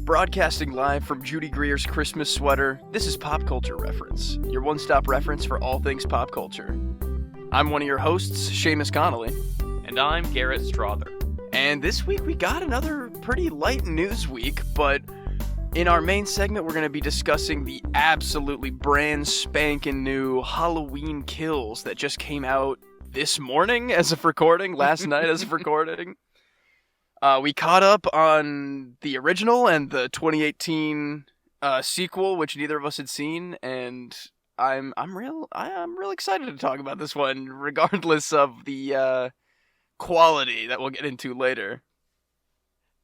Broadcasting live from Judy Greer's Christmas sweater, this is Pop Culture Reference, your one-stop reference for all things pop culture. I'm one of your hosts, Seamus Connolly. And I'm Garrett Strother. And this week we got another pretty light news week, but in our main segment we're going to be discussing the absolutely brand spanking new Halloween Kills that just came out this morning as of recording, last night as of recording. We caught up on the original and the 2018 sequel, which neither of us had seen, and I'm real excited to talk about this one, regardless of the quality that we'll get into later.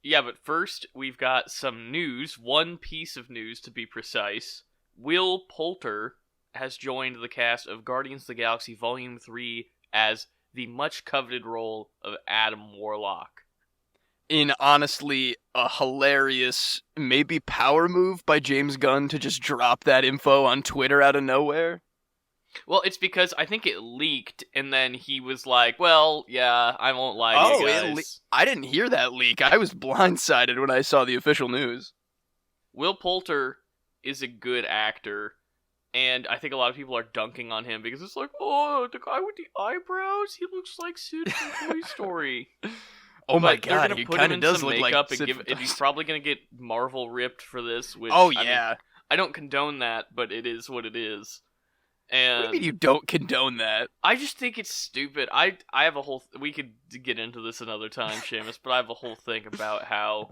Yeah, but first we've got some news. One piece of news, to be precise. Will Poulter has joined the cast of Guardians of the Galaxy Volume 3 as the much-coveted role of Adam Warlock. In honestly a hilarious, maybe power move by James Gunn to just drop that info on Twitter out of nowhere. Well, it's because I think it leaked, and then he was like, well, yeah, I won't lie to you guys. I didn't hear that leak. I was blindsided when I saw the official news. Will Poulter is a good actor, and I think a lot of people are dunking on him because it's like, oh, the guy with the eyebrows, he looks like Sid from Toy Story. Oh my god, he kind of does look like Sid. And he's probably going to get Marvel ripped for this. Which, I don't condone that, but it is what it is. And what do you mean you don't condone that? I just think it's stupid. I have a whole... we could get into this another time, Seamus, but I have a whole thing about how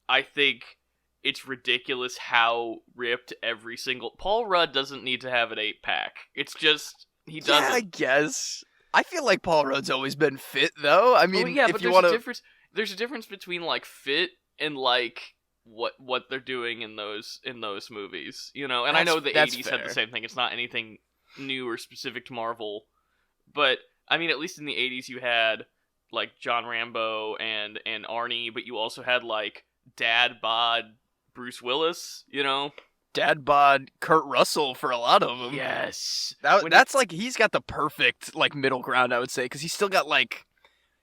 I think it's ridiculous how ripped every single... Paul Rudd doesn't need to have an 8-pack. It's just... he doesn't. Yeah, I guess. I feel like Paul Rudd's always been fit, though. I mean, if you want to... There's a difference between, like, fit and, like, what they're doing in those movies, you know? And I know the 80s had the same thing. It's not anything new or specific to Marvel. But, I mean, at least in the 80s you had, like, John Rambo and Arnie, but you also had, like, dad bod Bruce Willis, you know? Dad bod Kurt Russell for a lot of them. Yes. That's like, he's got the perfect, like, middle ground, I would say, because he's still got, like,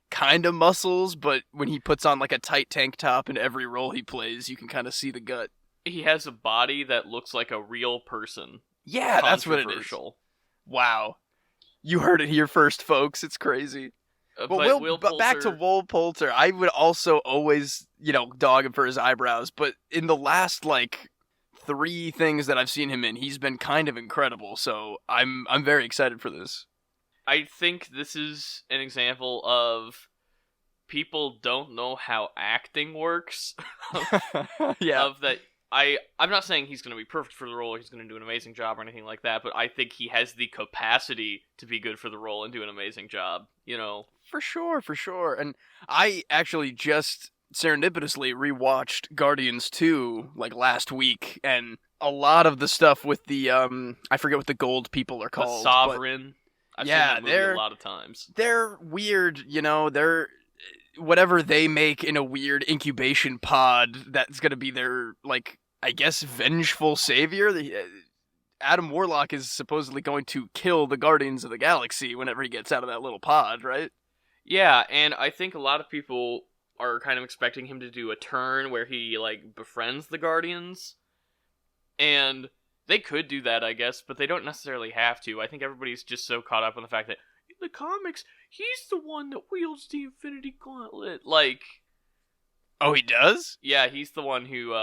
kind of muscles, but when he puts on, like, a tight tank top in every role he plays, you can kind of see the gut. He has a body that looks like a real person. Yeah, that's what it is. Wow. You heard it here first, folks. It's crazy. But back to Will Poulter, I would also always, dog him for his eyebrows, but in the last, like, 3 things that I've seen him in, he's been kind of incredible, so I'm very excited for this. I think this is an example of people don't know how acting works. Yeah. Of that, I'm not saying he's going to be perfect for the role, or he's going to do an amazing job or anything like that, but I think he has the capacity to be good for the role and do an amazing job, you know? For sure. And I actually just serendipitously rewatched Guardians 2 like last week, and a lot of the stuff with the I forget what the gold people are called. The Sovereign. I've seen that movie a lot of times. They're weird, they're whatever they make in a weird incubation pod that's going to be their, like, I guess, vengeful savior. Adam Warlock is supposedly going to kill the Guardians of the Galaxy whenever he gets out of that little pod, right? Yeah, and I think a lot of people are kind of expecting him to do a turn where he, like, befriends the Guardians. And they could do that, I guess, but they don't necessarily have to. I think everybody's just so caught up on the fact that in the comics, he's the one that wields the Infinity Gauntlet. Like... Oh, he does? Yeah, he's the one who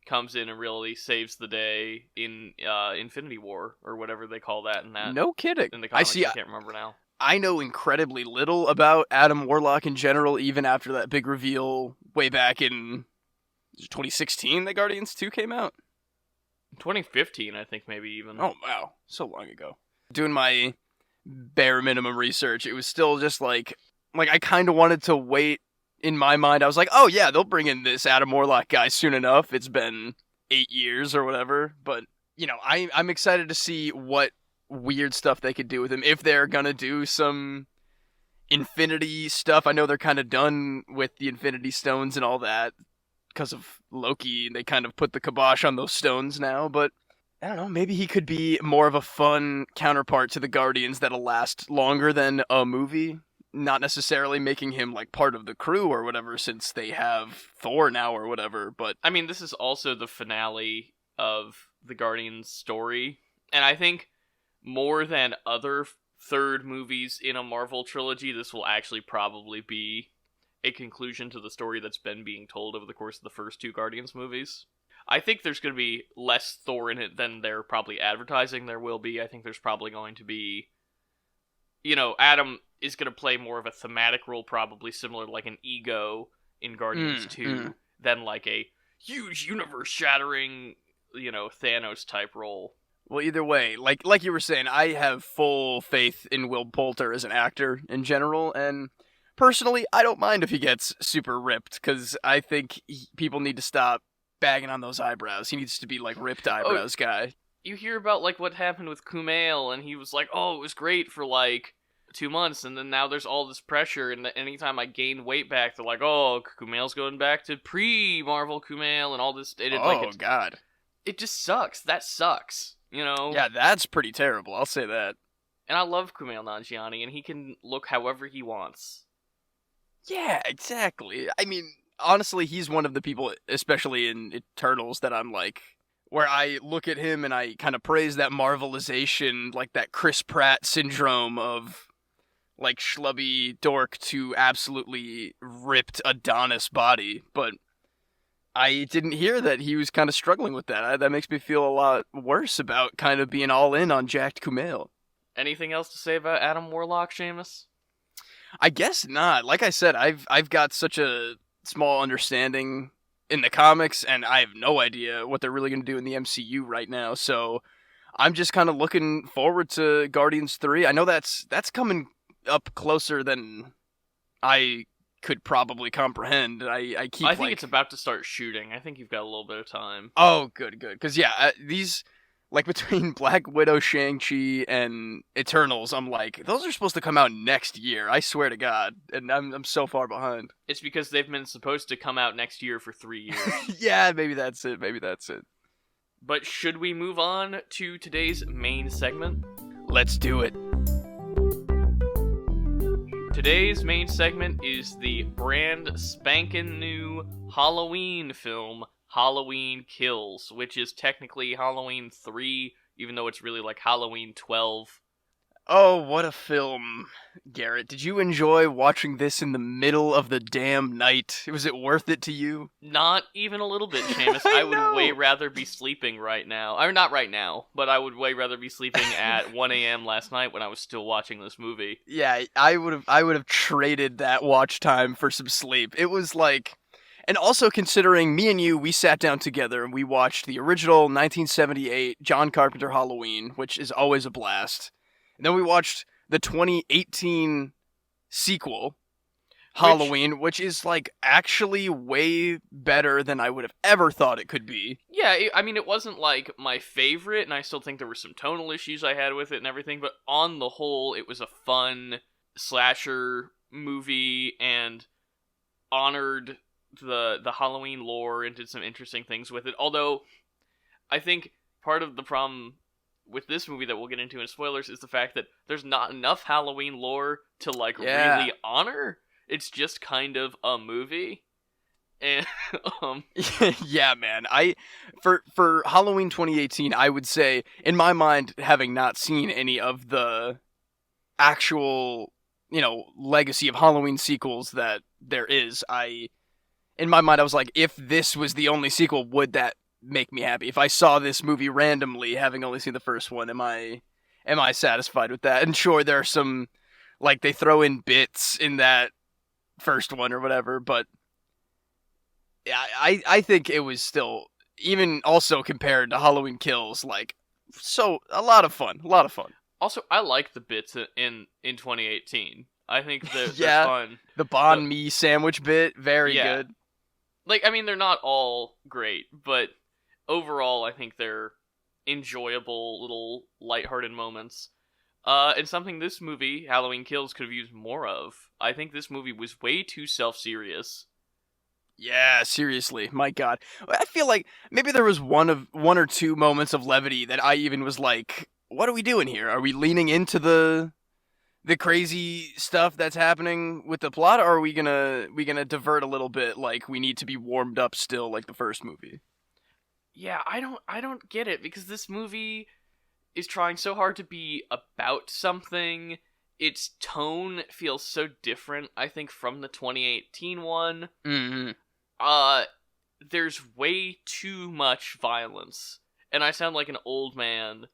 comes in and really saves the day in Infinity War, or whatever they call that in that. No kidding. In the comics, I can't remember now. I know incredibly little about Adam Warlock in general, even after that big reveal way back in 2016 that Guardians 2 came out. 2015, I think, maybe even. Oh, wow. So long ago. Doing my bare minimum research, it was still just like I kind of wanted to wait. In my mind, I was like, oh yeah, they'll bring in this Adam Warlock guy soon enough. It's been 8 years or whatever. But, I'm excited to see what weird stuff they could do with him. If they're gonna do some Infinity stuff. I know they're kind of done with the Infinity Stones and all that because of Loki. They kind of put the kibosh on those stones now, but I don't know, maybe he could be more of a fun counterpart to the Guardians that'll last longer than a movie. not necessarily making him like part of the crew or whatever, since they have Thor now or whatever. But I mean, this is also the finale of the Guardians story, and I think more than other third movies in a Marvel trilogy, this will actually probably be a conclusion to the story that's been being told over the course of the first two Guardians movies. I think there's going to be less Thor in it than they're probably advertising there will be. I think there's probably going to be, Adam is going to play more of a thematic role, probably similar to like an Ego in Guardians 2, than like a huge universe-shattering, Thanos-type role. Well, either way, like you were saying, I have full faith in Will Poulter as an actor in general, and personally, I don't mind if he gets super ripped, because I think people need to stop bagging on those eyebrows. He needs to be like ripped eyebrows guy. You hear about like what happened with Kumail, and he was like, "Oh, it was great for like 2 months," and then now there's all this pressure, and anytime I gain weight back, they're like, "Oh, Kumail's going back to pre-Marvel Kumail," and all this. God. It just sucks. That sucks, Yeah, that's pretty terrible, I'll say that. And I love Kumail Nanjiani, and he can look however he wants. Yeah, exactly. I mean, honestly, he's one of the people, especially in Eternals, that I'm like, where I look at him and I kind of praise that Marvelization, like that Chris Pratt syndrome of like schlubby dork to absolutely ripped Adonis body. But I didn't hear that he was kind of struggling with that. That makes me feel a lot worse about kind of being all in on jacked Kumail. Anything else to say about Adam Warlock, Seamus? I guess not. Like I said, I've got such a small understanding in the comics, and I have no idea what they're really going to do in the MCU right now. So I'm just kind of looking forward to Guardians 3. I know that's coming up closer than I could probably comprehend. I think it's about to start shooting. I think you've got a little bit of time. Oh, good. Because yeah, these. Like, between Black Widow, Shang-Chi, and Eternals, I'm like, those are supposed to come out next year, I swear to God, and I'm so far behind. It's because they've been supposed to come out next year for 3 years. Yeah, maybe that's it. But should we move on to today's main segment? Let's do it. Today's main segment is the brand spankin' new Halloween film, Halloween Kills, which is technically Halloween 3, even though it's really like Halloween 12. Oh, what a film, Garrett. Did you enjoy watching this in the middle of the damn night? Was it worth it to you? Not even a little bit, Seamus. I would way rather be sleeping right now. Or not right now, but I would way rather be sleeping at 1 a.m. last night when I was still watching this movie. Yeah, I would have traded that watch time for some sleep. It was like... And also considering me and you, we sat down together and we watched the original 1978 John Carpenter Halloween, which is always a blast. And then we watched the 2018 sequel, Halloween, which is like actually way better than I would have ever thought it could be. Yeah, it wasn't like my favorite, and I still think there were some tonal issues I had with it and everything, but on the whole, it was a fun slasher movie and honored the Halloween lore and did some interesting things with it. Although, I think part of the problem with this movie that we'll get into in spoilers is the fact that there's not enough Halloween lore to really honor. It's just kind of a movie. And yeah, man. For Halloween 2018, I would say, in my mind, having not seen any of the actual, legacy of Halloween sequels that there is, in my mind, I was like, if this was the only sequel, would that make me happy? If I saw this movie randomly, having only seen the first one, am I satisfied with that? And sure, there are some, like, they throw in bits in that first one or whatever, but I think it was still, even also compared to Halloween Kills, like, so, a lot of fun. Also, I like the bits in 2018. I think they're fun. The banh mi sandwich bit, very good. Like, they're not all great, but overall, I think they're enjoyable little lighthearted moments. And something this movie, Halloween Kills, could have used more of. I think this movie was way too self-serious. Yeah, seriously, my God. I feel like maybe there was one or two moments of levity that I even was like, what are we doing here? Are we leaning into the the crazy stuff that's happening with the plot, or are we gonna divert a little bit, like we need to be warmed up still like the first movie? Yeah, I don't get it, because this movie is trying so hard to be about something. Its tone feels so different, I think, from the 2018 one. Mm-hmm. There's way too much violence. And I sound like an old man,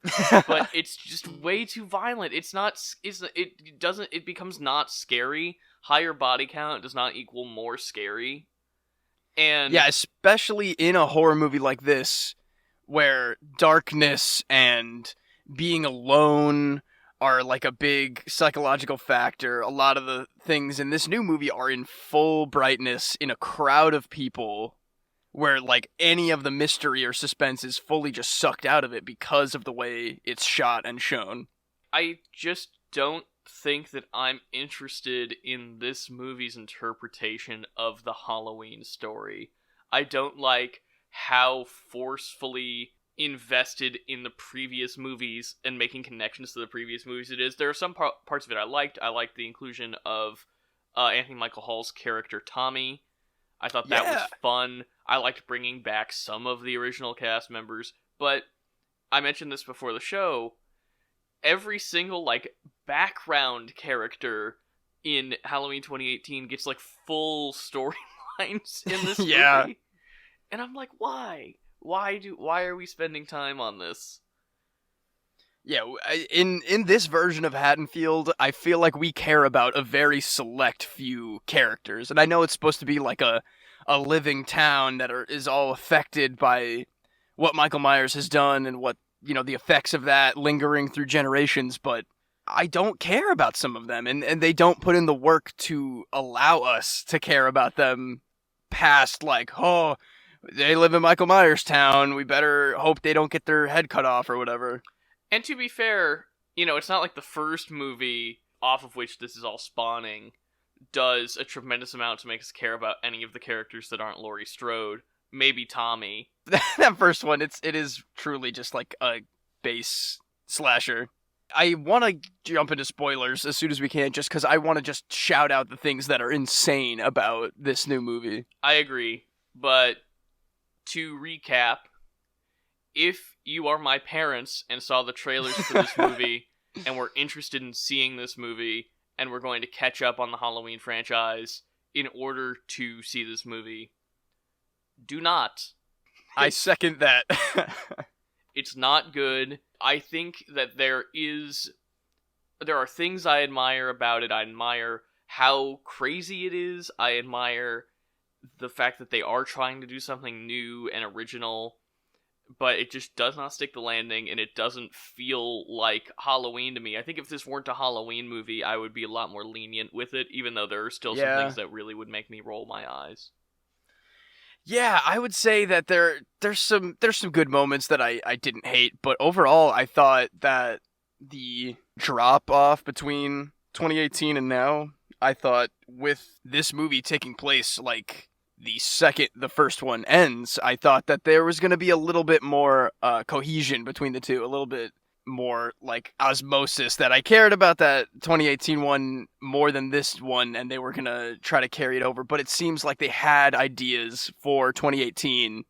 but it's just way too violent. It becomes not scary. Higher body count does not equal more scary. And yeah, especially in a horror movie like this, where darkness and being alone are like a big psychological factor. A lot of the things in this new movie are in full brightness in a crowd of people, where like any of the mystery or suspense is fully just sucked out of it because of the way it's shot and shown. I just don't think that I'm interested in this movie's interpretation of the Halloween story. I don't like how forcefully invested in the previous movies and making connections to the previous movies it is. There are some parts of it I liked. I liked the inclusion of Anthony Michael Hall's character Tommy. I thought that was fun. I liked bringing back some of the original cast members, but I mentioned this before the show. Every single, like, background character in Halloween 2018 gets, like, full storylines in this movie. And I'm like, why? Why are we spending time on this? Yeah, in this version of Haddonfield, I feel like we care about a very select few characters. And I know it's supposed to be like a living town that is all affected by what Michael Myers has done and what, the effects of that lingering through generations, but I don't care about some of them, and they don't put in the work to allow us to care about them past, like, oh, they live in Michael Myers town, we better hope they don't get their head cut off or whatever. And to be fair, it's not like the first movie off of which this is all spawning does a tremendous amount to make us care about any of the characters that aren't Laurie Strode. Maybe Tommy. That first one, it is truly just like a base slasher. I want to jump into spoilers as soon as we can, just because I want to just shout out the things that are insane about this new movie. I agree, but to recap, if you are my parents and saw the trailers for this movie and were interested in seeing this movie and we're going to catch up on the Halloween franchise in order to see this movie, do not. I second that. It's not good. I think that there are things I admire about it. I admire how crazy it is. I admire the fact that they are trying to do something new and original, but it just does not stick the landing, and it doesn't feel like Halloween to me. I think if this weren't a Halloween movie, I would be a lot more lenient with it, even though there are still some things that really would make me roll my eyes. Yeah, I would say that there's some good moments that I didn't hate, but overall I thought that the drop off between 2018 and now, I thought with this movie taking place like the second the first one ends, I thought that there was going to be a little bit more cohesion between the two, a little bit more like osmosis, that I cared about that 2018 one more than this one, and they were going to try to carry it over. But it seems like they had ideas for 2018,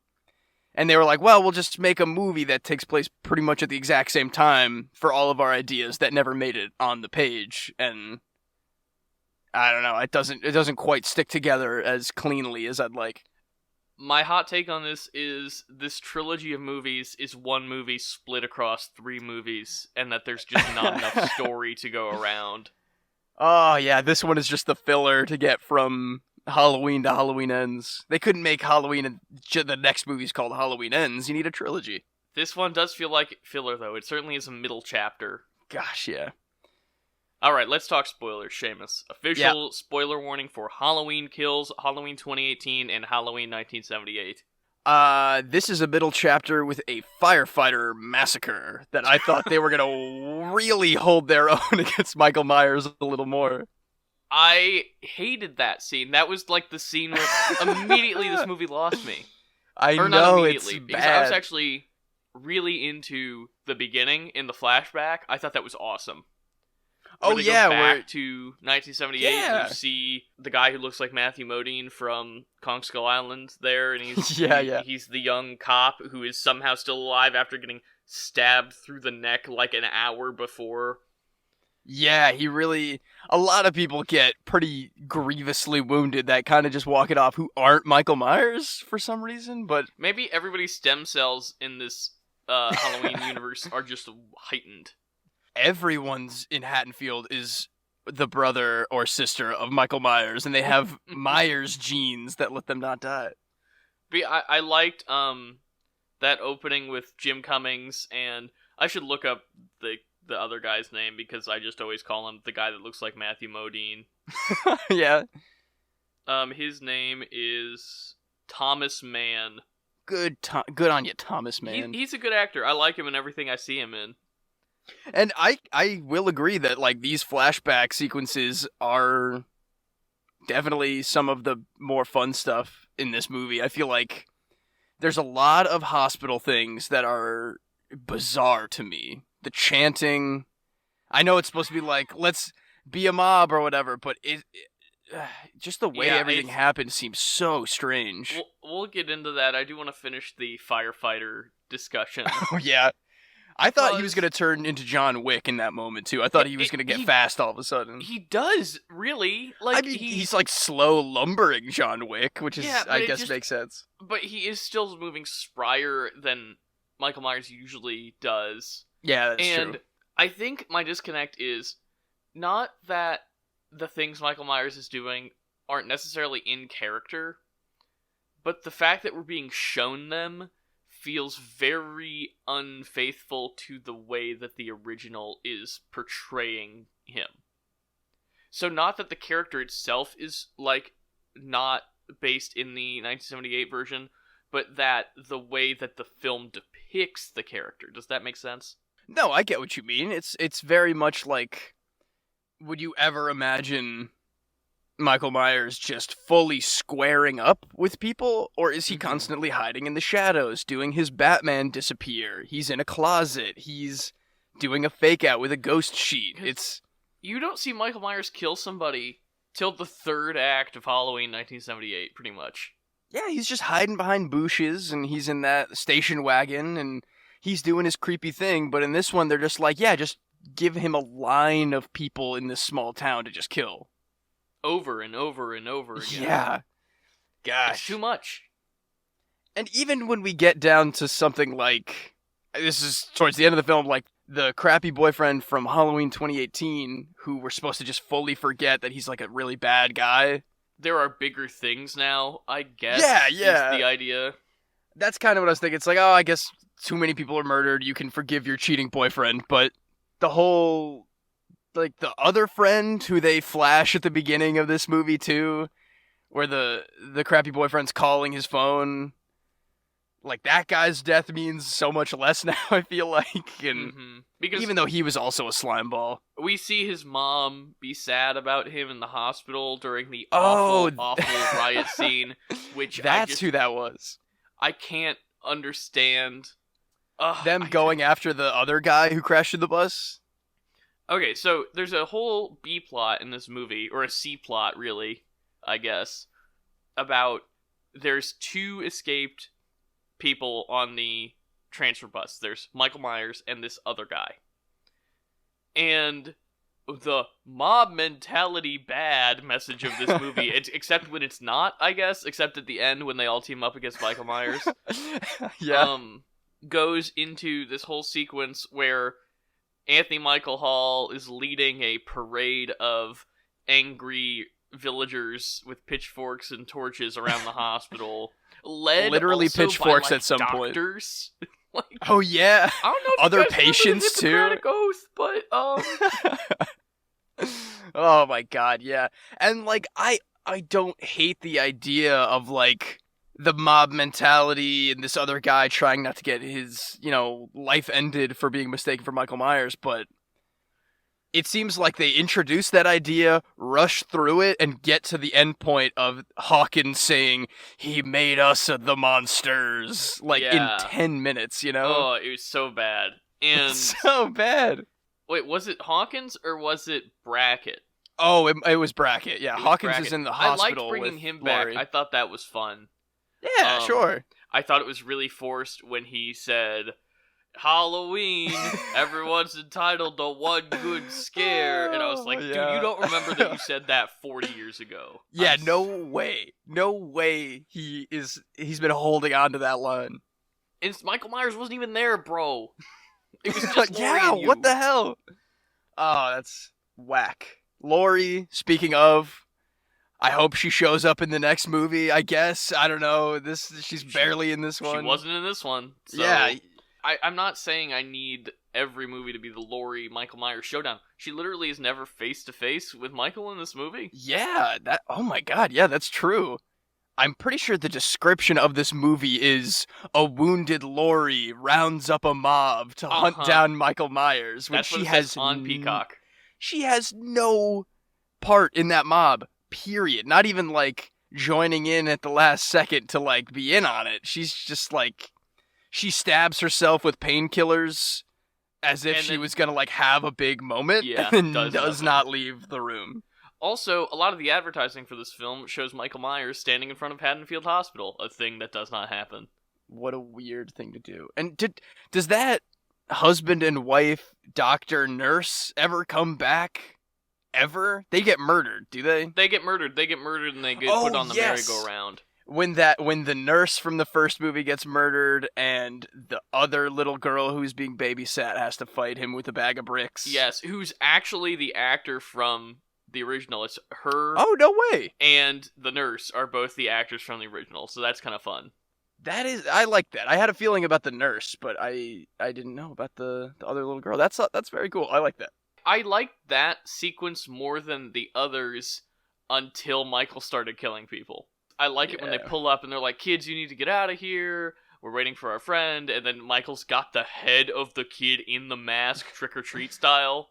and they were like, well, we'll just make a movie that takes place pretty much at the exact same time for all of our ideas that never made it on the page. And I don't know, it doesn't quite stick together as cleanly as I'd like. My hot take on this is this trilogy of movies is one movie split across 3 movies, and that there's just not enough story to go around. Oh yeah, this one is just the filler to get from Halloween to Halloween Ends. They couldn't make Halloween and the next movie's called Halloween Ends. You need a trilogy. This one does feel like filler, though. It certainly is a middle chapter. Gosh, yeah. Alright, let's talk spoilers, Seamus. Official spoiler warning for Halloween Kills, Halloween 2018, and Halloween 1978. This is a middle chapter with a firefighter massacre that I thought they were gonna really hold their own against Michael Myers a little more. I hated that scene. That was like the scene where immediately this movie lost me. I know, it's because bad. I was actually really into the beginning in the flashback. I thought that was awesome. Oh, they yeah, go back to 1978, and you see the guy who looks like Matthew Modine from Kong Skull Island there, and he's he's the young cop who is somehow still alive after getting stabbed through the neck like an hour before. Yeah, a lot of people get pretty grievously wounded that kind of just walk it off who aren't Michael Myers for some reason, but... Maybe everybody's stem cells in this Halloween universe are just heightened. Everyone's in Haddonfield is the brother or sister of Michael Myers, and they have Myers genes that let them not die. But I liked that opening with Jim Cummings, and I should look up the other guy's name because I just always call him the guy that looks like Matthew Modine. Yeah. His name is Thomas Mann. Good on you, Thomas Mann. He's a good actor. I like him in everything I see him in. And I will agree that, like, these flashback sequences are definitely some of the more fun stuff in this movie. I feel like there's a lot of hospital things that are bizarre to me. The chanting. I know it's supposed to be like, let's be a mob or whatever, but just the way everything happened seems so strange. We'll get into that. I do want to finish the firefighter discussion. Oh, yeah. I thought he was going to turn into John Wick in that moment, too. I thought he was going to get fast all of a sudden. He does, really. Like, I mean, he's like slow lumbering John Wick, which is, I guess, makes sense. But he is still moving sprier than Michael Myers usually does. Yeah, that's true. And I think my disconnect is not that the things Michael Myers is doing aren't necessarily in character, but the fact that we're being shown them feels very unfaithful to the way that the original is portraying him. So not that the character itself is, like, not based in the 1978 version, but that the way that the film depicts the character. Does that make sense? No, I get what you mean. It's very much like, would you ever imagine Michael Myers just fully squaring up with people? Or is he constantly hiding in the shadows, doing his Batman disappear? He's in a closet. He's doing a fake out with a ghost sheet. You don't see Michael Myers kill somebody till the third act of Halloween 1978, pretty much. Yeah, he's just hiding behind bushes, and he's in that station wagon, and he's doing his creepy thing. But in this one, they're just like, yeah, just give him a line of people in this small town to just kill. Over and over and over again. Yeah. Gosh. It's too much. And even when we get down to something like, this is towards the end of the film, like the crappy boyfriend from Halloween 2018, who we're supposed to just fully forget that he's like a really bad guy. There are bigger things now, I guess. Yeah. Is the idea. That's kind of what I was thinking. It's like, oh, I guess too many people are murdered. You can forgive your cheating boyfriend. But the whole, like, the other friend who they flash at the beginning of this movie, too, where the crappy boyfriend's calling his phone, like, that guy's death means so much less now, I feel like. And because even though he was also a slime ball. We see his mom be sad about him in the hospital during the awful riot scene, which That's who that was. I can't understand. Them going after the other guy who crashed in the bus? Okay, so there's a whole B plot in this movie, or a C plot, really, I guess, about there's two escaped people on the transfer bus. There's Michael Myers and this other guy. And the mob mentality bad message of this movie, except when it's not, I guess, except at the end when they all team up against Michael Myers, goes into this whole sequence where Anthony Michael Hall is leading a parade of angry villagers with pitchforks and torches around the hospital. Led literally also pitchforks by, at some doctors. Point. Oh yeah, I don't know if other you guys patients too. Oath, but oh my god, yeah. And like I don't hate the idea of like the mob mentality and this other guy trying not to get his, life ended for being mistaken for Michael Myers, but it seems like they introduce that idea, rush through it, and get to the end point of Hawkins saying, he made us the monsters, in 10 minutes, Oh, it was so bad. And so bad. Wait, was it Hawkins or was it Brackett? Oh, it was Brackett. Yeah, Hawkins Brackett. is in the hospital. I liked bringing with him Laurie. back. I thought that was fun. Yeah, sure. I thought it was really forced when he said, Halloween, everyone's entitled to one good scare. And I was like, dude, you don't remember that you said that 40 years ago. Yeah, no way. No way he's been holding on to that line. And Michael Myers wasn't even there, bro. It was just Laurie yeah, and you. What the hell? Oh, that's whack. Laurie, speaking of, I hope she shows up in the next movie, I guess. I don't know. She's barely in this one. She wasn't in this one. So yeah. I'm not saying I need every movie to be the Laurie-Michael Myers showdown. She literally is never face-to-face with Michael in this movie. Yeah, oh my god, yeah, that's true. I'm pretty sure the description of this movie is a wounded Laurie rounds up a mob to hunt down Michael Myers. When that's what she has on Peacock. She has no part in that mob, period. Not even, like, joining in at the last second to, like, be in on it. She's just, like, she stabs herself with painkillers as if she was gonna, like, have a big moment, and then does not leave the room. Also, a lot of the advertising for this film shows Michael Myers standing in front of Haddonfield Hospital, a thing that does not happen. What a weird thing to do. And does that husband and wife, doctor, nurse ever come back? Ever? They get murdered, do they? They get murdered and they get put on the merry-go-round. When the nurse from the first movie gets murdered and the other little girl who's being babysat has to fight him with a bag of bricks. Yes, who's actually the actor from the original. It's her. Oh, no way. And the nurse are both the actors from the original, so that's kind of fun. I like that. I had a feeling about the nurse, but I didn't know about the other little girl. That's very cool. I like that. I liked that sequence more than the others until Michael started killing people. I like it when they pull up and they're like, kids, you need to get out of here. We're waiting for our friend. And then Michael's got the head of the kid in the mask, trick-or-treat style.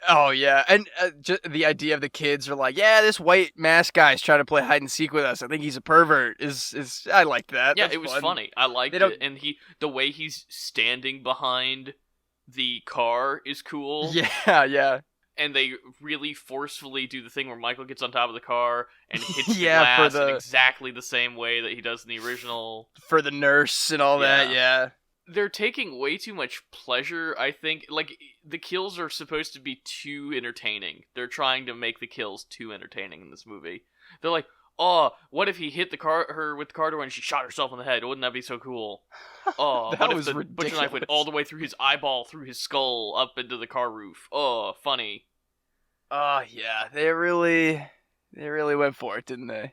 Oh, yeah. And just the idea of the kids are like, yeah, this white mask guy's trying to play hide and seek with us. I think he's a pervert. I like that. Yeah, That's it was fun. Funny. I liked it. And the way he's standing behind the car is cool. Yeah, yeah. And they really forcefully do the thing where Michael gets on top of the car and hits the glass in exactly the same way that he does in the original. For the nurse and all that, yeah. They're taking way too much pleasure, I think. Like, the kills are supposed to be too entertaining. They're trying to make the kills too entertaining in this movie. They're like, oh, what if he hit her with the car door and she shot herself in the head? Wouldn't that be so cool? Oh, that what was if the ridiculous. butcher knife went all the way through his eyeball, through his skull, up into the car roof? Oh, funny. Oh, yeah. They really went for it, didn't they?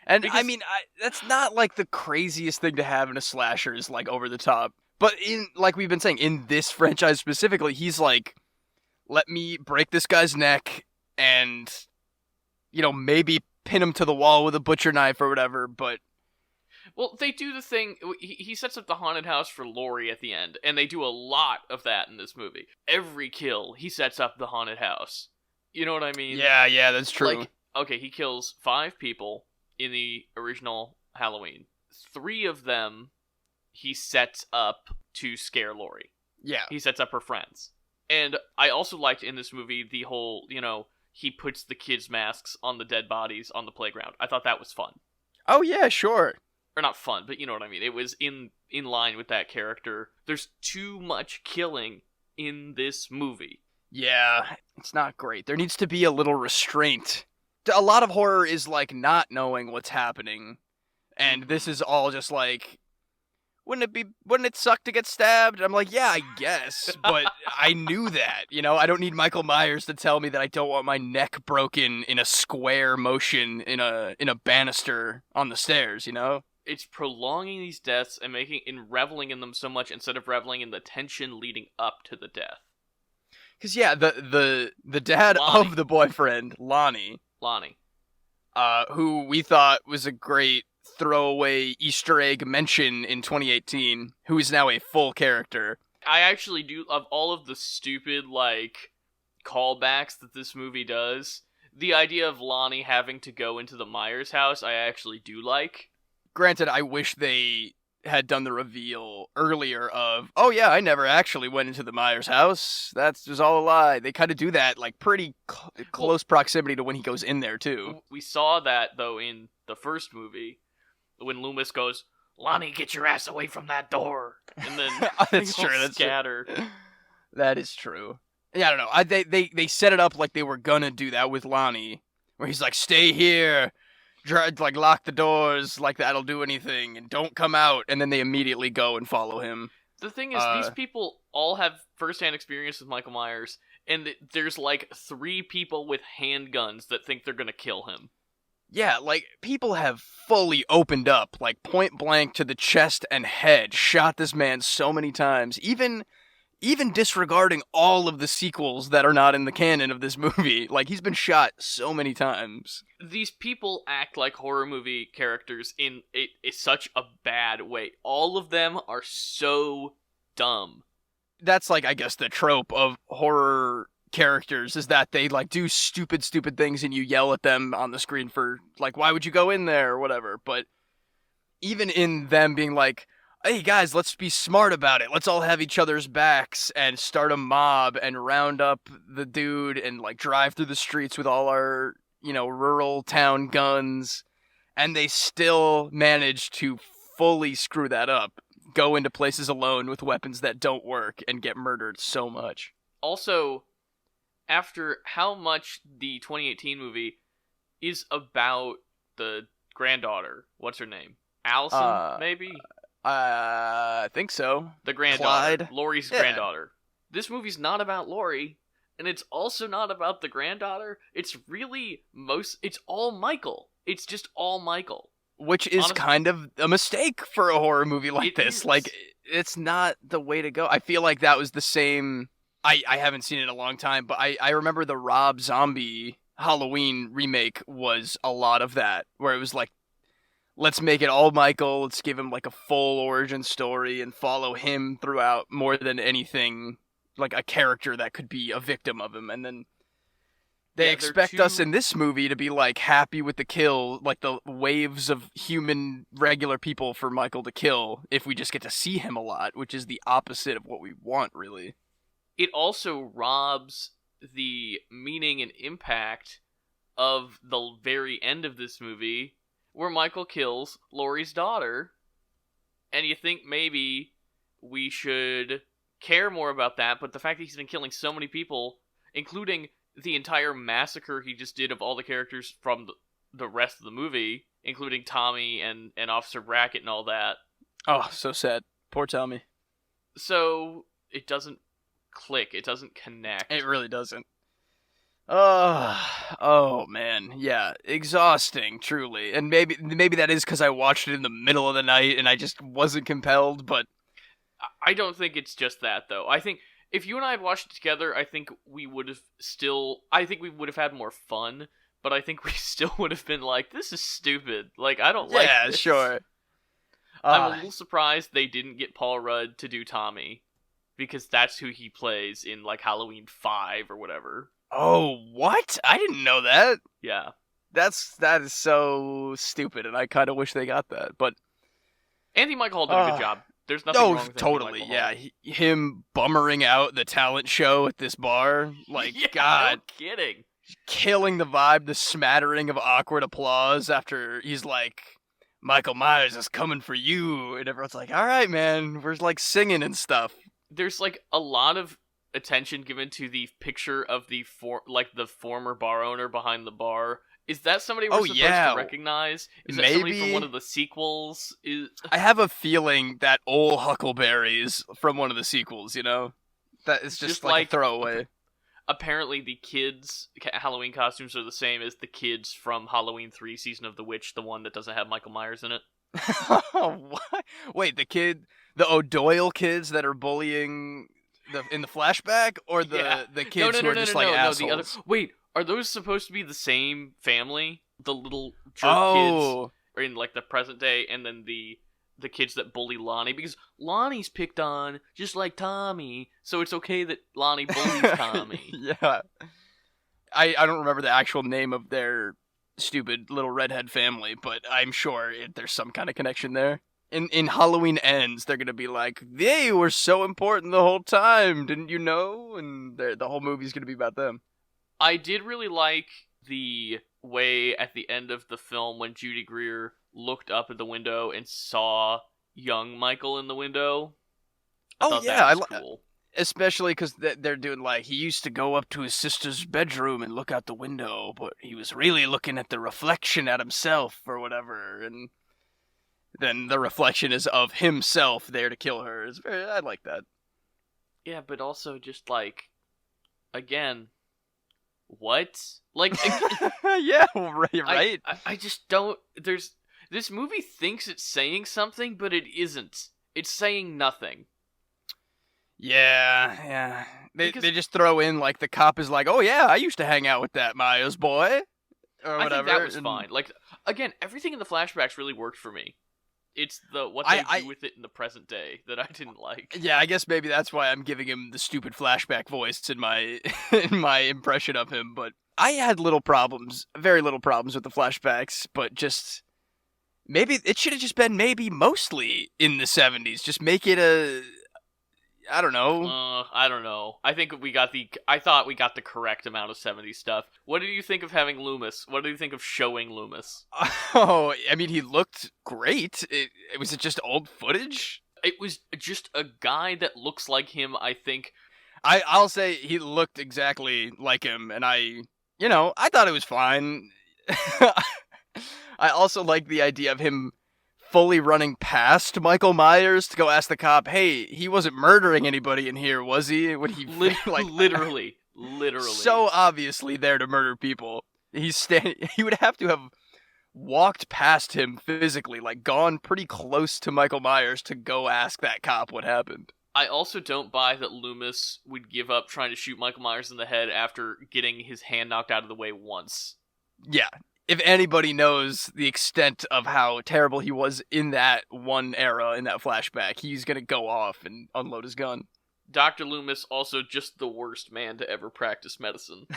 And, because, I mean, that's not, like, the craziest thing to have in a slasher is, like, over the top. But like we've been saying, in this franchise specifically, he's like, let me break this guy's neck and, maybe pin him to the wall with a butcher knife or whatever, but... Well, they do the thing, he sets up the haunted house for Laurie at the end, and they do a lot of that in this movie. Every kill, he sets up the haunted house. You know what I mean? Yeah, that's true. Like, okay, he kills 5 people in the original Halloween. 3 of them he sets up to scare Laurie. Yeah. He sets up her friends. And I also liked in this movie the whole, he puts the kids' masks on the dead bodies on the playground. I thought that was fun. Oh, yeah, sure. Or not fun, but you know what I mean. It was in line with that character. There's too much killing in this movie. Yeah, it's not great. There needs to be a little restraint. A lot of horror is like not knowing what's happening. And this is all just like, wouldn't it suck to get stabbed? I'm like, yeah, I guess, but I knew that, I don't need Michael Myers to tell me that I don't want my neck broken in a square motion in a banister on the stairs, It's prolonging these deaths and reveling in them so much instead of reveling in the tension leading up to the death. Because, yeah, the dad of the boyfriend, Lonnie, who we thought was a great throwaway Easter egg mention in 2018, who is now a full character. I actually do, of all of the stupid, callbacks that this movie does, the idea of Lonnie having to go into the Myers house, I actually do like. Granted, I wish they had done the reveal earlier of, oh yeah, I never actually went into the Myers house. That was all a lie. They kind of do that like pretty close proximity to when he goes in there too. We saw that though in the first movie when Loomis goes, "Lonnie, get your ass away from that door," and then that's true. That's scatter. That is true. Yeah, I don't know. They set it up like they were gonna do that with Lonnie, where he's like, "Stay here." Like, lock the doors, like that'll do anything, and don't come out, and then they immediately go and follow him. The thing is, these people all have first-hand experience with Michael Myers, and there's like 3 people with handguns that think they're gonna kill him. Yeah, like, people have fully opened up, like, point blank to the chest and head, shot this man so many times, even disregarding all of the sequels that are not in the canon of this movie. Like, he's been shot so many times. These people act like horror movie characters in such a bad way. All of them are so dumb. That's, like, I guess the trope of horror characters is that they, like, do stupid things and you yell at them on the screen for, like, why would you go in there or whatever. But even in them being like, hey guys, let's be smart about it. Let's all have each other's backs and start a mob and round up the dude and like drive through the streets with all our, rural town guns. And they still manage to fully screw that up. Go into places alone with weapons that don't work and get murdered so much. Also, after how much the 2018 movie is about the granddaughter, what's her name? Allison, maybe? I think so. The granddaughter. Clyde. Laurie's granddaughter. This movie's not about Laurie, and it's also not about the granddaughter. It's really it's all Michael. It's just all Michael. Which is kind of a mistake for a horror movie like this. Is. Like, it's not the way to go. I feel like that was the same... I haven't seen it in a long time, but I remember the Rob Zombie Halloween remake was a lot of that, where it was like, let's make it all Michael, let's give him like a full origin story and follow him throughout more than anything, like a character that could be a victim of him. And then they expect us in this movie to be like happy with the kill, like the waves of human regular people for Michael to kill if we just get to see him a lot, which is the opposite of what we want, really. It also robs the meaning and impact of the very end of this movie, where Michael kills Laurie's daughter, and you think maybe we should care more about that, but the fact that he's been killing so many people, including the entire massacre he just did of all the characters from the rest of the movie, including Tommy and Officer Brackett and all that. Oh, so sad. Poor Tommy. So, it doesn't click. It doesn't connect. It really doesn't. Oh man, yeah, exhausting, truly. And maybe that is because I watched it in the middle of the night and I just wasn't compelled, but... I don't think it's just that, though. I think if you and I had watched it together, I think we would have had more fun, but I think we still would have been like, this is stupid. Like, I don't like this. Yeah, sure. I'm a little surprised they didn't get Paul Rudd to do Tommy, because that's who he plays in, like, Halloween 5 or whatever. Oh, what? I didn't know that. Yeah. That is so stupid, and I kind of wish they got that, but... Anthony Michael Hall did a good job. There's nothing wrong with totally, Anthony yeah. Michael Hall. Him bummering out the talent show at this bar, like, yeah, God. No kidding. Killing the vibe, the smattering of awkward applause after he's like, Michael Myers is coming for you, and everyone's like, all right, man, we're, like, singing and stuff. There's, like, a lot of attention given to the picture of the former bar owner behind the bar. Is that somebody we're supposed to recognize? Is that somebody from one of the sequels? I have a feeling that old Huckleberry's from one of the sequels, you know? That is just like a throwaway. Apparently the kids' Halloween costumes are the same as the kids from Halloween 3 Season of the Witch, the one that doesn't have Michael Myers in it. What? Wait, the O'Doyle kids that are bullying in the flashback, or the kids who are just assholes? Wait, are those supposed to be the same family? The little jerk kids are in like the present day, and then the kids that bully Lonnie, because Lonnie's picked on just like Tommy, so it's okay that Lonnie bullies Tommy. Yeah, I don't remember the actual name of their stupid little redhead family, but I'm sure there's some kind of connection there. in Halloween Ends, they're gonna be like, they were so important the whole time, didn't you know? And the whole movie's gonna be about them. I did really like the way at the end of the film when Judy Greer looked up at the window and saw young Michael in the window. I thought that was cool. Especially because they're doing like, he used to go up to his sister's bedroom and look out the window, but he was really looking at the reflection at himself or whatever, and then the reflection is of himself there to kill her. I like that. Yeah, but also just like, again, what? Like, yeah, right. I just don't. This movie thinks it's saying something, but it isn't. It's saying nothing. Yeah. They just throw in, like, the cop is like, oh yeah, I used to hang out with that Myers boy. Or whatever. I think that was fine. Like, again, everything in the flashbacks really worked for me. It's what they do with it in the present day that I didn't like. Yeah, I guess maybe that's why I'm giving him the stupid flashback voice in my impression of him. But I had very little problems with the flashbacks, but just maybe it should have just been mostly in the 70s. Just make it I don't know. I don't know. I thought we got the correct amount of 70s stuff. What did you think of having Loomis? What did you think of showing Loomis? Oh, I mean, he looked great. Was it just old footage? It was just a guy that looks like him, I think. I'll say he looked exactly like him, and I thought it was fine. I also like the idea of him fully running past Michael Myers to go ask the cop, hey, he wasn't murdering anybody in here, was he? When he literally so obviously there to murder people. He would have to have walked past him physically, like gone pretty close to Michael Myers to go ask that cop what happened. I also don't buy that Loomis would give up trying to shoot Michael Myers in the head after getting his hand knocked out of the way once. Yeah. If anybody knows the extent of how terrible he was in that one era, in that flashback, he's going to go off and unload his gun. Dr. Loomis, also just the worst man to ever practice medicine.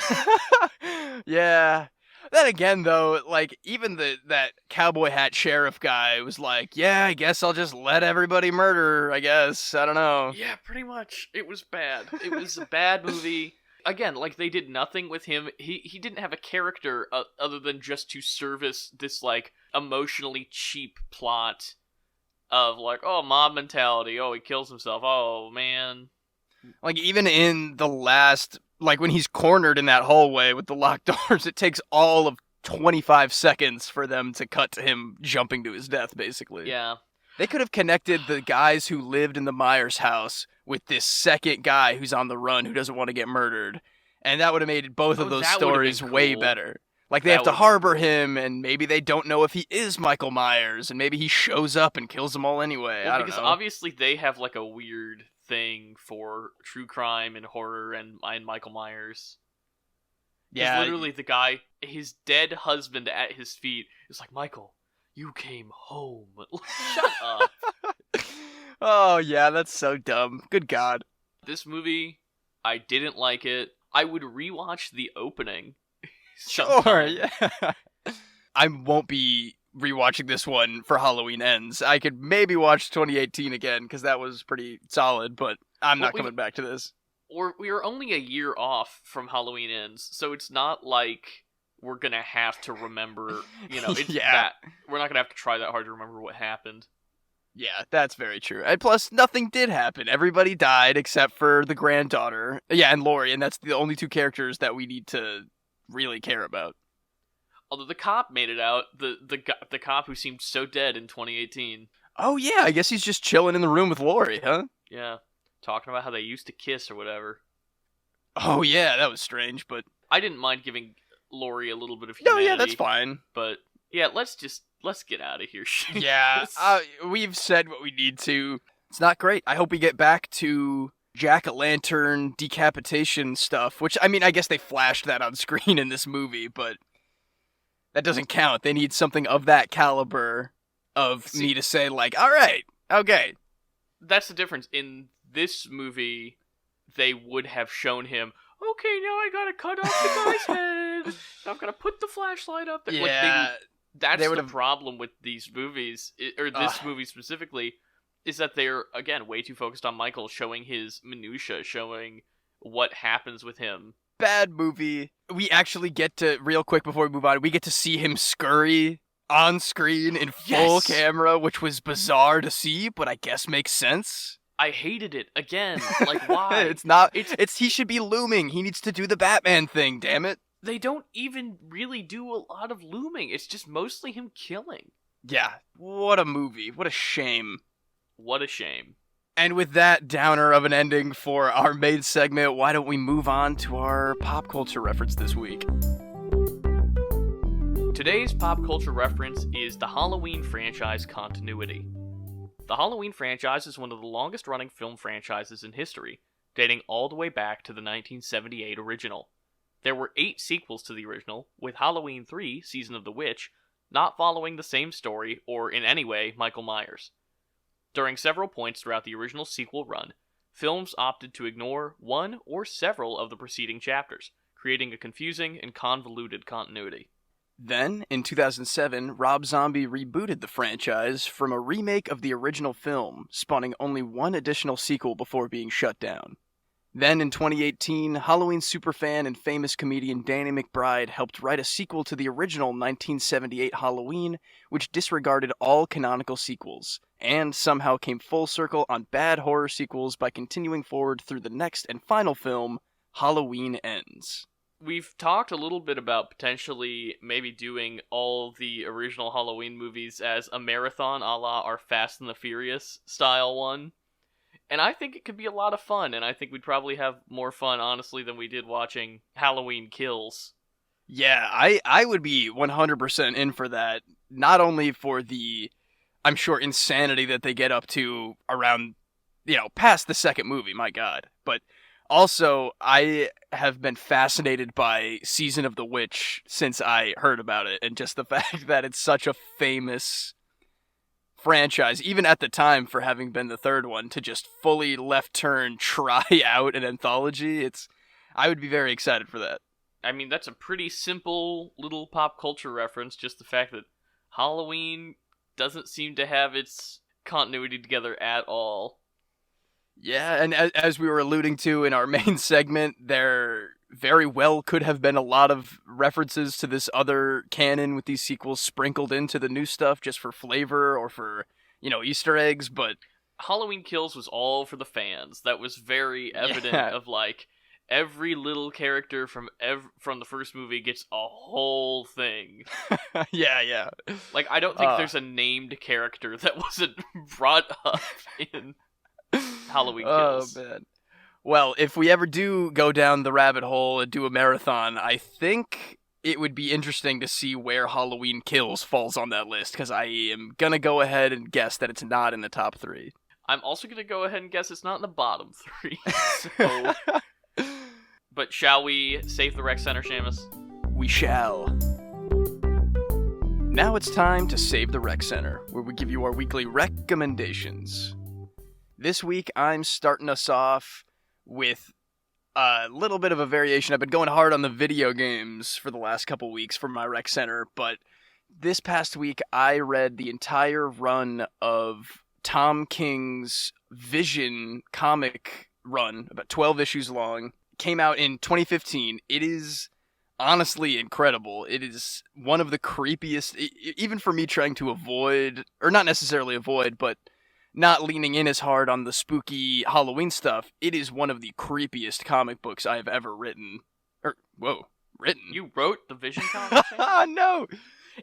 Yeah. Then again, though, like, even that cowboy hat sheriff guy was like, yeah, I guess I'll just let everybody murder, I guess. I don't know. Yeah, pretty much. It was bad. It was a bad movie. Again, like, they did nothing with him. He didn't have a character other than just to service this, like, emotionally cheap plot of, like, oh, mob mentality. Oh, he kills himself. Oh, man. Like, even in the last, like, when he's cornered in that hallway with the locked doors, it takes all of 25 seconds for them to cut to him jumping to his death, basically. Yeah. They could have connected the guys who lived in the Myers house with this second guy who's on the run who doesn't want to get murdered. And that would have made both of those stories way better. Like, they have to harbor him, and maybe they don't know if he is Michael Myers, and maybe he shows up and kills them all anyway. Well, I don't know. Because obviously they have, like, a weird thing for true crime and horror and Michael Myers. Yeah. Literally the guy, his dead husband at his feet, is like, Michael, you came home. Shut up. Oh, yeah, that's so dumb. Good God. This movie, I didn't like it. I would rewatch the opening. Sure, yeah. I won't be rewatching this one for Halloween Ends. I could maybe watch 2018 again, because that was pretty solid, but I'm not coming back to this. We are only a year off from Halloween Ends, so it's not like we're gonna have to remember, it's that. We're not gonna have to try that hard to remember what happened. Yeah, that's very true. And plus, nothing did happen. Everybody died except for the granddaughter. Yeah, and Laurie, and that's the only two characters that we need to really care about. Although the cop made it out, the cop who seemed so dead in 2018. Oh yeah, I guess he's just chilling in the room with Laurie, huh? Yeah, talking about how they used to kiss or whatever. Oh yeah, that was strange, but I didn't mind giving Laurie a little bit of humanity. No, yeah, that's fine. But yeah, let's get out of here. Yeah, we've said what we need to. It's not great. I hope we get back to jack-o'-lantern decapitation stuff, which, I mean, I guess they flashed that on screen in this movie, but that doesn't count. They need something of that caliber of me to say, like, all right, okay. That's the difference. In this movie, they would have shown him, okay, now I gotta cut off the guy's head. I'm gonna put the flashlight up there. Yeah. That's the problem with these movies, or this movie specifically, is that they're, again, way too focused on Michael, showing his minutia, showing what happens with him. Bad movie. We actually get to, real quick before we move on, we get to see him scurry on screen in full camera, which was bizarre to see, but I guess makes sense. I hated it. Again, like, why? He should be looming. He needs to do the Batman thing, damn it. They don't even really do a lot of looming. It's just mostly him killing. Yeah, what a movie. What a shame. What a shame. And with that downer of an ending for our main segment, why don't we move on to our pop culture reference this week? Today's pop culture reference is the Halloween franchise continuity. The Halloween franchise is one of the longest-running film franchises in history, dating all the way back to the 1978 original. There were 8 sequels to the original, with Halloween 3, Season of the Witch, not following the same story or in any way Michael Myers. During several points throughout the original sequel run, films opted to ignore one or several of the preceding chapters, creating a confusing and convoluted continuity. Then, in 2007, Rob Zombie rebooted the franchise from a remake of the original film, spawning only one additional sequel before being shut down. Then, in 2018, Halloween superfan and famous comedian Danny McBride helped write a sequel to the original 1978 Halloween, which disregarded all canonical sequels, and somehow came full circle on bad horror sequels by continuing forward through the next and final film, Halloween Ends. We've talked a little bit about potentially maybe doing all the original Halloween movies as a marathon a la our Fast and the Furious style one. And I think it could be a lot of fun, and I think we'd probably have more fun, honestly, than we did watching Halloween Kills. Yeah, I would be 100% in for that. Not only for the, I'm sure, insanity that they get up to around, past the second movie, my God. But also, I have been fascinated by Season of the Witch since I heard about it, and just the fact that it's such a famous franchise, even at the time, for having been the third one, to just fully left turn try out an anthology. I would be very excited for that. I mean, that's a pretty simple little pop culture reference, just the fact that Halloween doesn't seem to have its continuity together at all. Yeah, and as we were alluding to in our main segment, there very well could have been a lot of references to this other canon with these sequels sprinkled into the new stuff just for flavor or for, Easter eggs, but Halloween Kills was all for the fans. That was very evident of, like, every little character from the first movie gets a whole thing. Yeah. Like, I don't think there's a named character that wasn't brought up in Halloween Kills. Oh, man. Well, if we ever do go down the rabbit hole and do a marathon, I think it would be interesting to see where Halloween Kills falls on that list, because I am going to go ahead and guess that it's not in the top 3. I'm also going to go ahead and guess it's not in the bottom 3. So, but shall we save the rec center, Seamus? We shall. Now it's time to Save the Rec Center, where we give you our weekly recommendations. This week, I'm starting us off with a little bit of a variation. I've been going hard on the video games for the last couple weeks for my rec center, but this past week I read the entire run of Tom King's Vision comic run, about 12 issues long. Came out in 2015. It is honestly incredible. It is one of the creepiest, even for me trying to avoid, or not necessarily avoid, but not leaning in as hard on the spooky Halloween stuff, it is one of the creepiest comic books I have ever written. Written? You wrote the Vision comic? No!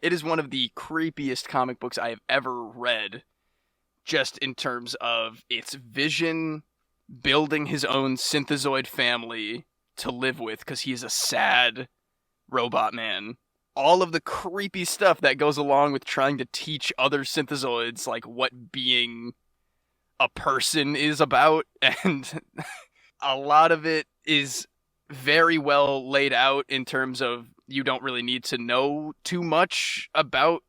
It is one of the creepiest comic books I have ever read, just in terms of its Vision building his own synthezoid family to live with, because he is a sad robot man. All of the creepy stuff that goes along with trying to teach other synthezoids, like, what being a person is about, and a lot of it is very well laid out in terms of you don't really need to know too much about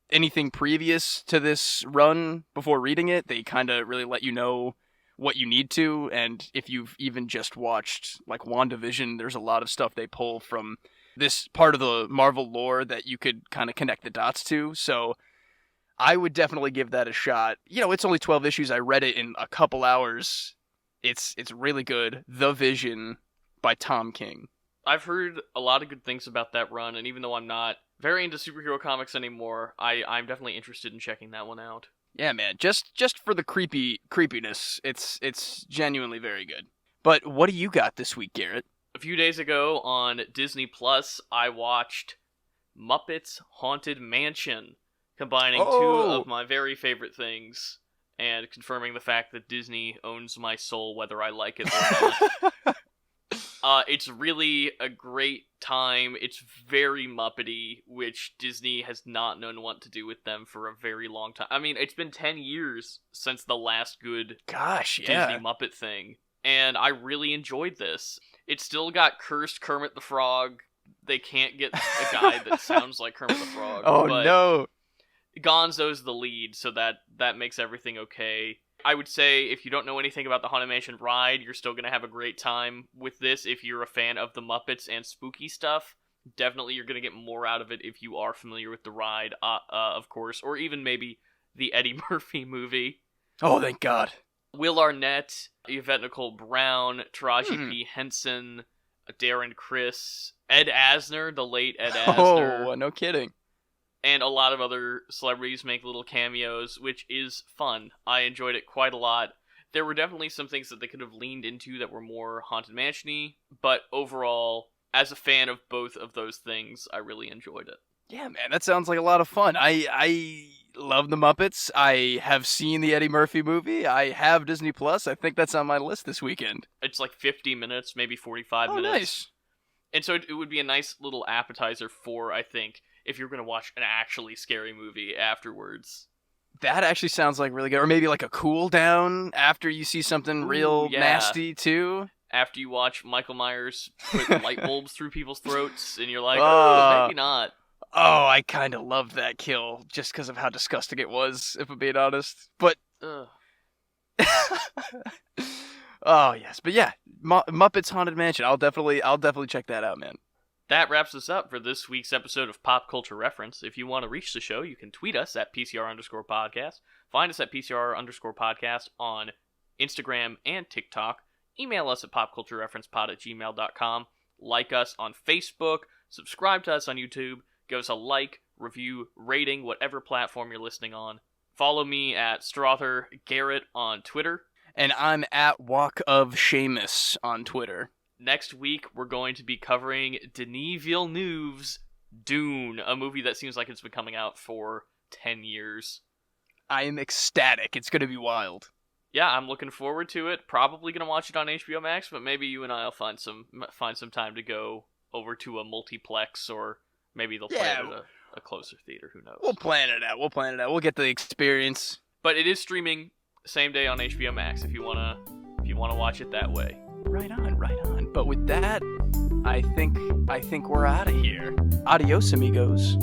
anything previous to this run before reading it. They kind of really let you know what you need to, and if you've even just watched, like, WandaVision, there's a lot of stuff they pull from this part of the Marvel lore that you could kind of connect the dots to. So I would definitely give that a shot. It's only 12 issues. I read it in a couple hours. It's really good. The Vision by Tom King. I've heard a lot of good things about that run, and even though I'm not very into superhero comics anymore, I'm definitely interested in checking that one out. Yeah, man. Just for the creepiness, it's genuinely very good. But what do you got this week, Garrett? A few days ago on Disney Plus, I watched Muppets Haunted Mansion, combining two of my very favorite things and confirming the fact that Disney owns my soul whether I like it or not. It's really a great time. It's very Muppety, which Disney has not known what to do with them for a very long time. I mean, it's been 10 years since the last good Disney Muppet thing, and I really enjoyed this. It's still got cursed Kermit the Frog. They can't get a guy that sounds like Kermit the Frog. Oh, no. Gonzo's the lead, so that makes everything okay. I would say if you don't know anything about the Haunted Mansion ride, you're still going to have a great time with this if you're a fan of the Muppets and spooky stuff. Definitely you're going to get more out of it if you are familiar with the ride, of course, or even maybe the Eddie Murphy movie. Oh, thank God. Will Arnett, Yvette Nicole Brown, Taraji P. Henson, Darren Criss, Ed Asner, the late Ed Asner. Oh, no kidding. And a lot of other celebrities make little cameos, which is fun. I enjoyed it quite a lot. There were definitely some things that they could have leaned into that were more Haunted Mansion-y, but overall, as a fan of both of those things, I really enjoyed it. Yeah, man, that sounds like a lot of fun. I love the Muppets. I have seen the Eddie Murphy movie. I have Disney Plus. I think that's on my list this weekend. It's like 50 minutes, maybe 45 minutes. Nice. And so it would be a nice little appetizer for, I think, if you're going to watch an actually scary movie afterwards. That actually sounds like really good. Or maybe like a cool down after you see something real nasty, too. After you watch Michael Myers put light bulbs through people's throats, and you're like, maybe not. Oh, I kind of loved that kill, just because of how disgusting it was, if I'm being honest. But... Oh, yes. But yeah, Muppets Haunted Mansion. I'll definitely check that out, man. That wraps us up for this week's episode of Pop Culture Reference. If you want to reach the show, you can tweet us at PCR_podcast. Find us at PCR_podcast on Instagram and TikTok. Email us at popculturereferencepod@gmail.com. Like us on Facebook. Subscribe to us on YouTube. Give us a like, review, rating, whatever platform you're listening on. Follow me at Strother Garrett on Twitter. And I'm at Walk of Seamus on Twitter. Next week, we're going to be covering Denis Villeneuve's Dune, a movie that seems like it's been coming out for 10 years. I am ecstatic. It's going to be wild. Yeah, I'm looking forward to it. Probably going to watch it on HBO Max, but maybe you and I will find some time to go over to a multiplex, or maybe they'll play it at a closer theater. Who knows? We'll plan it out. We'll get the experience. But it is streaming same day on HBO Max if you wanna watch it that way. Right on. But with that, I think we're out of here. Adios, amigos.